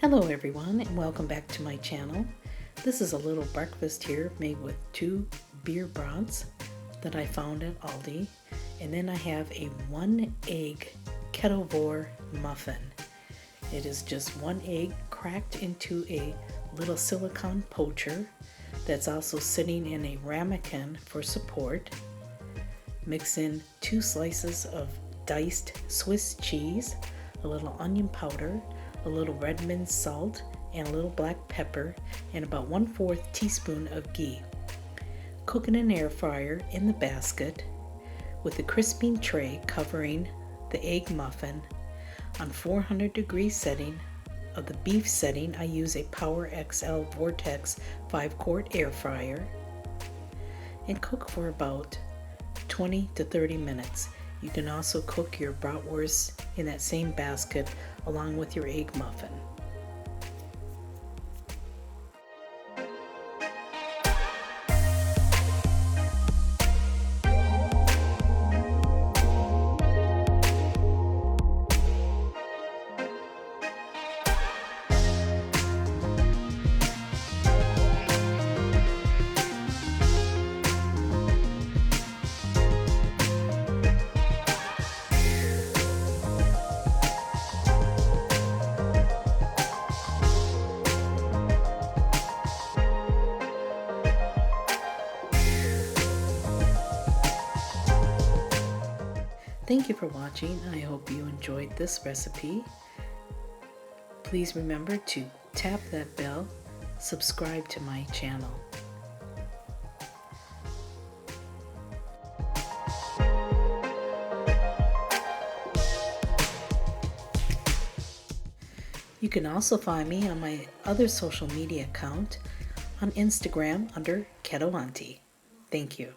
Hello everyone and welcome back to my channel. This is a little breakfast here made with 2 beer brats that I found at Aldi, and then I have a 1 egg KetoVore muffin. It is just 1 egg cracked into a little silicone poacher that's also sitting in a ramekin for support. Mix in 2 slices of diced Swiss cheese, a little onion powder, a little Redmond salt, and a little black pepper, and about 1/4 teaspoon of ghee. Cook in an air fryer in the basket with the crisping tray covering the egg muffin. On 400-degree setting of the beef setting, I use a Power XL Vortex 5-quart air fryer, and cook for about 20 to 30 minutes. You can also cook your bratwursts in that same basket along with your egg muffin. Thank you for watching. I hope you enjoyed this recipe. Please remember to tap that bell, subscribe to my channel. You can also find me on my other social media account on Instagram under Keto Auntie. Thank you.